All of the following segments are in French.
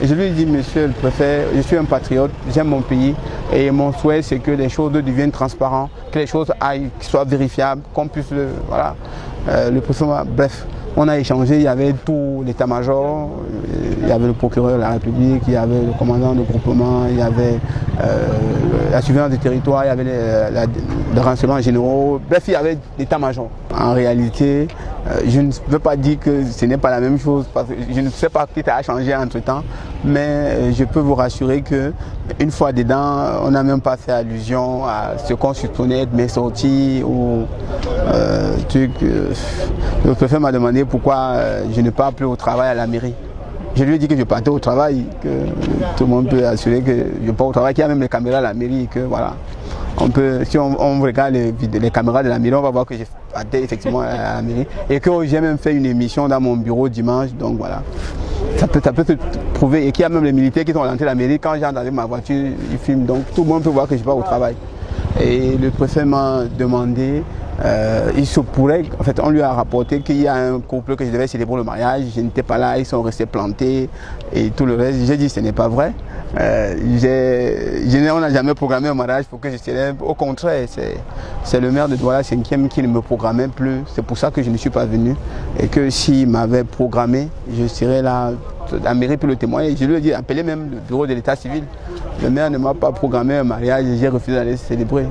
Et je lui ai dit, monsieur le préfet, je suis un patriote, j'aime mon pays et mon souhait c'est que les choses deviennent transparentes, que les choses aillent, soient vérifiables, qu'on puisse voilà. Le préfet, bref, on a échangé, il y avait tout l'état-major, il y avait le procureur de la République, il y avait le commandant de groupement, il y avait la surveillance du territoire, il y avait les renseignements généraux, bref, il y avait l'état-major. En réalité, je ne veux pas dire que ce n'est pas la même chose, parce que je ne sais pas qui a changé entre-temps, mais je peux vous rassurer qu'une fois dedans, on n'a même pas fait allusion à ce qu'on soupçonnait être mes sorties ou le préfet m'a demandé pourquoi je ne pars plus au travail à la mairie. Je lui ai dit que je partais au travail, que tout le monde peut assurer que je pars au travail, qu'il y a même les caméras à la mairie, que voilà. Si on regarde les caméras de la mairie, on va voir que je partais effectivement à la mairie et que j'ai même fait une émission dans mon bureau dimanche, donc voilà. Ça peut se prouver et qu'il y a même les militaires qui sont rentrés à la mairie, quand j'entre avec ma voiture, ils filment, donc tout le monde peut voir que je pars au travail. Et le préfet m'a demandé, il se pourrait, en fait on lui a rapporté qu'il y a un couple que je devais célébrer le mariage, je n'étais pas là, ils sont restés plantés et tout le reste. J'ai dit ce n'est pas vrai. On n'a jamais programmé un mariage pour que je célèbre, au contraire, c'est le maire de Douala 5e qui ne me programmait plus, c'est pour ça que je ne suis pas venu et que s'il m'avait programmé, je serais là, la mairie peut le témoigner. Je lui ai dit, appelez même le bureau de l'état civil. Le maire ne m'a pas programmé un mariage et j'ai refusé d'aller célébrer.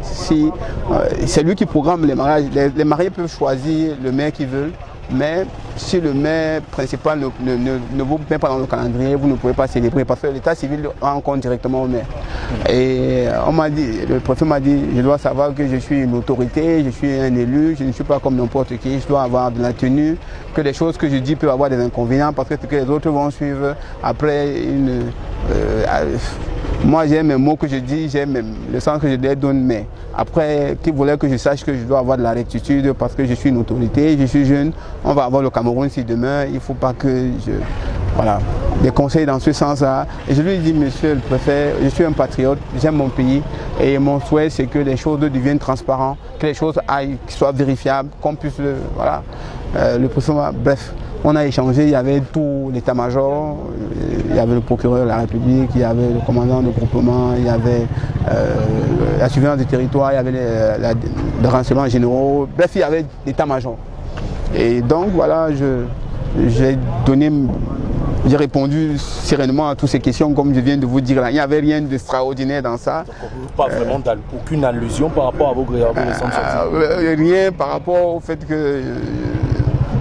C'est lui qui programme les mariages. Les mariés peuvent choisir le maire qu'ils veulent, mais si le maire principal ne vous met pas dans le calendrier, vous ne pouvez pas célébrer parce que l'état civil rend compte directement au maire. Et on m'a dit, le préfet m'a dit, je dois savoir que je suis une autorité, je suis un élu, je ne suis pas comme n'importe qui, je dois avoir de la tenue, que les choses que je dis peuvent avoir des inconvénients parce que les autres vont suivre après moi j'ai mes mots que je dis, j'ai le sens que je les donne, mais après, qui voulait que je sache que je dois avoir de la rectitude parce que je suis une autorité, je suis jeune, on va avoir le Cameroun si demain, il ne faut pas que voilà, des conseils dans ce sens-là. Et je lui ai dit, monsieur le préfet, je suis un patriote, j'aime mon pays et mon souhait c'est que les choses deviennent transparentes, que les choses aillent, soient vérifiables, qu'on puisse, voilà, le préfet, bref. On a échangé, il y avait tout l'état-major, il y avait le procureur de la République, il y avait le commandant de groupement, il y avait la surveillance du territoire, il y avait les renseignements généraux, bref, il y avait l'état-major. Et donc voilà, j'ai répondu sereinement à toutes ces questions comme je viens de vous dire là. Il n'y avait rien d'extraordinaire dans ça. Donc, pas vraiment aucune allusion par rapport à vos récentes sorties? Rien par rapport au fait que...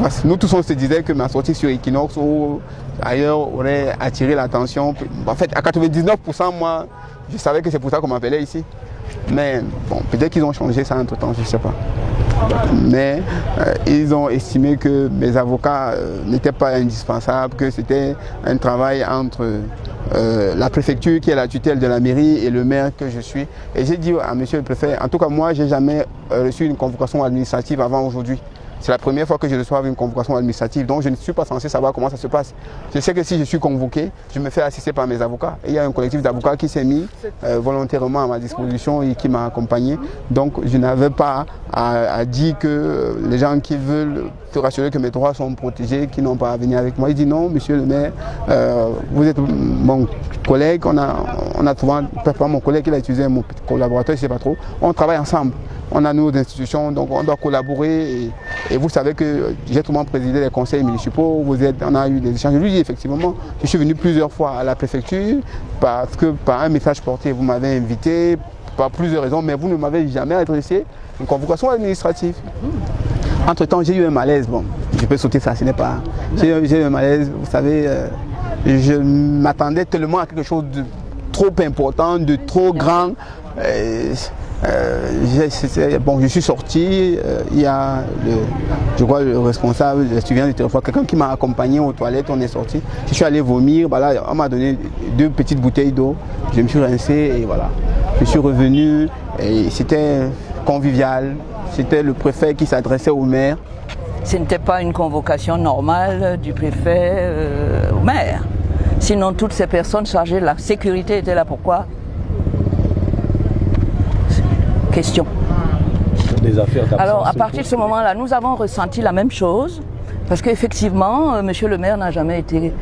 Parce que nous tous on se disait que ma sortie sur Equinox ou ailleurs aurait attiré l'attention. En fait, à 99%, moi, je savais que c'est pour ça qu'on m'appelait ici. Mais bon, peut-être qu'ils ont changé ça entre temps, je ne sais pas. Mais ils ont estimé que mes avocats n'étaient pas indispensables, que c'était un travail entre la préfecture qui est la tutelle de la mairie et le maire que je suis. Et j'ai dit à monsieur le préfet, en tout cas moi, je n'ai jamais reçu une convocation administrative avant aujourd'hui. C'est la première fois que je reçois une convocation administrative, donc je ne suis pas censé savoir comment ça se passe. Je sais que si je suis convoqué, je me fais assister par mes avocats. Et il y a un collectif d'avocats qui s'est mis volontairement à ma disposition et qui m'a accompagné. Donc je n'avais pas à dire que les gens qui veulent se rassurer que mes droits sont protégés, qui n'ont pas à venir avec moi. Il dit non, monsieur le maire, vous êtes mon collègue, on a souvent, pas mon collègue, il a utilisé mon collaborateur, je ne sais pas trop, on travaille ensemble. On a nos institutions, donc on doit collaborer et vous savez que j'ai souvent présidé les conseils municipaux, on a eu des échanges. Je lui dis effectivement, je suis venu plusieurs fois à la préfecture parce que par un message porté, vous m'avez invité, par plusieurs raisons, mais vous ne m'avez jamais adressé une convocation administrative. Entre temps, j'ai eu un malaise, bon, je peux sauter ça, ce n'est pas... J'ai eu un malaise, vous savez, je m'attendais tellement à quelque chose de trop important, de trop grand. Bon, je suis sorti, il y a je crois le responsable, le surveillant du territoire, quelqu'un qui m'a accompagné aux toilettes, on est sorti. Je suis allé vomir, voilà, on m'a donné 2 petites bouteilles d'eau, je me suis rincé et voilà. Je suis revenu et c'était convivial, c'était le préfet qui s'adressait au maire. Ce n'était pas une convocation normale du préfet au maire. Sinon toutes ces personnes chargées de la sécurité étaient là pourquoi? Question. Des affaires d'absence. Alors à partir de ce moment-là, nous avons ressenti la même chose parce qu'effectivement, monsieur le maire n'a jamais été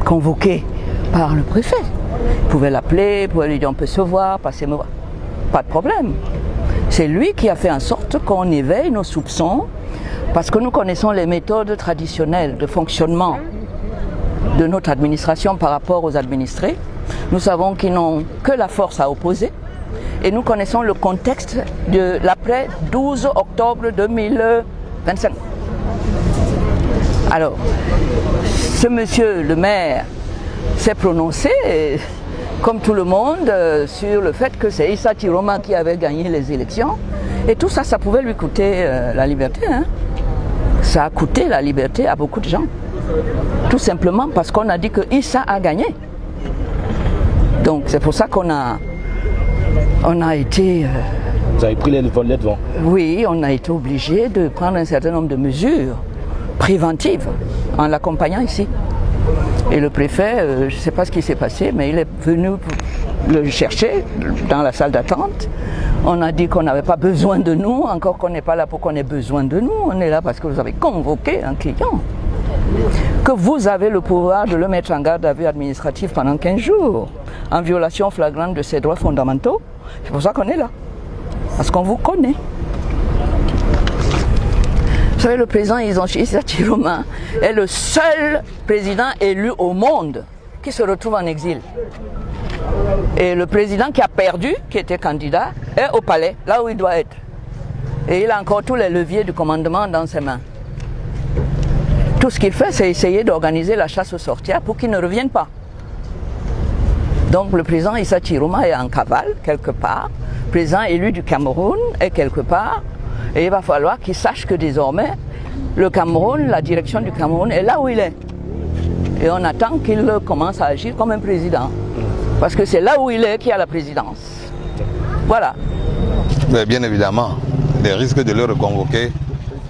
convoqué Par le préfet. Il pouvait l'appeler, il pouvait lui dire on peut se voir, passer me voir. Pas de problème. C'est lui qui a fait en sorte qu'on éveille nos soupçons parce que nous connaissons les méthodes traditionnelles de fonctionnement de notre administration par rapport aux administrés. Nous savons qu'ils n'ont que la force à opposer et nous connaissons le contexte de l'après 12 octobre 2025. Alors, ce monsieur le maire s'est prononcé, comme tout le monde, sur le fait que c'est Issa Chiroma qui avait gagné les élections. Et tout ça, ça pouvait lui coûter la liberté. Hein. Ça a coûté la liberté à beaucoup de gens. Tout simplement parce qu'on a dit que Issa a gagné. Donc c'est pour ça qu'on a été... Vous avez pris les devants? Oui, on a été obligé de prendre un certain nombre de mesures préventives en l'accompagnant ici. Et le préfet, je ne sais pas ce qui s'est passé, mais il est venu le chercher dans la salle d'attente. On a dit qu'on n'avait pas besoin de nous, encore qu'on n'est pas là pour qu'on ait besoin de nous. On est là parce que vous avez convoqué un client. Que vous avez le pouvoir de le mettre en garde à vue administrative pendant 15 jours, en violation flagrante de ses droits fondamentaux. C'est pour ça qu'on est là. Parce qu'on vous connaît. Vous savez, le président Issa Chiroma est le seul président élu au monde qui se retrouve en exil. Et le président qui a perdu, qui était candidat, est au palais, là où il doit être. Et il a encore tous les leviers du commandement dans ses mains. Tout ce qu'il fait, c'est essayer d'organiser la chasse aux sorcières pour qu'ils ne reviennent pas. Donc le président Issa Chiroma est en cavale, quelque part. Le président élu du Cameroun est quelque part. Et il va falloir qu'il sache que désormais, le Cameroun, la direction du Cameroun est là où il est. Et on attend qu'il commence à agir comme un président. Parce que c'est là où il est qu'il y a la présidence. Voilà. Mais bien évidemment, les risques de le reconvoquer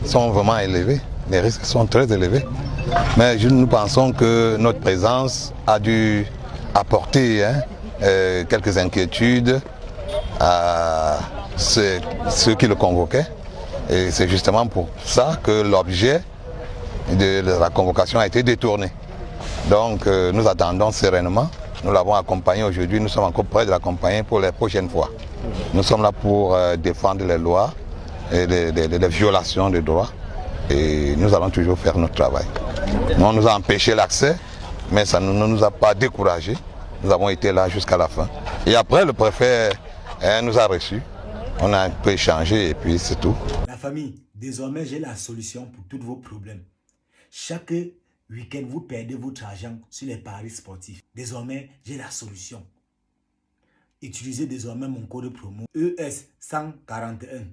sont vraiment élevés. Les risques sont très élevés. Mais nous pensons que notre présence a dû apporter quelques inquiétudes à ceux qui le convoquaient. Et c'est justement pour ça que l'objet de la convocation a été détourné. Donc nous attendons sereinement. Nous l'avons accompagné aujourd'hui, nous sommes encore prêts de l'accompagner pour les prochaines fois. Nous sommes là pour défendre les lois et les violations de droits. Et nous allons toujours faire notre travail. On nous a empêché l'accès, mais ça ne nous a pas découragés. Nous avons été là jusqu'à la fin. Et après, le préfet nous a reçus. On a un peu échangé et puis c'est tout. La famille, désormais j'ai la solution pour tous vos problèmes. Chaque week-end, vous perdez votre argent sur les paris sportifs. Désormais, j'ai la solution. Utilisez désormais mon code promo ES141,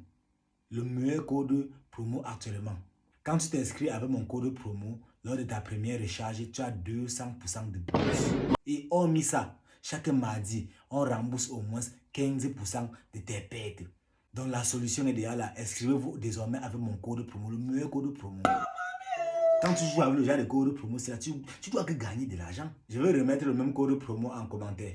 le meilleur code promo actuellement. Quand tu t'inscris avec mon code promo, lors de ta première recharge, tu as 200% de plus. Et hormis ça, chaque mardi, on rembourse au moins 15% de tes pertes. Donc la solution est déjà là. Inscrivez-vous désormais avec mon code promo, le meilleur code promo. Quand tu joues avec le genre de code promo, tu dois que gagner de l'argent. Je vais remettre le même code promo en commentaire.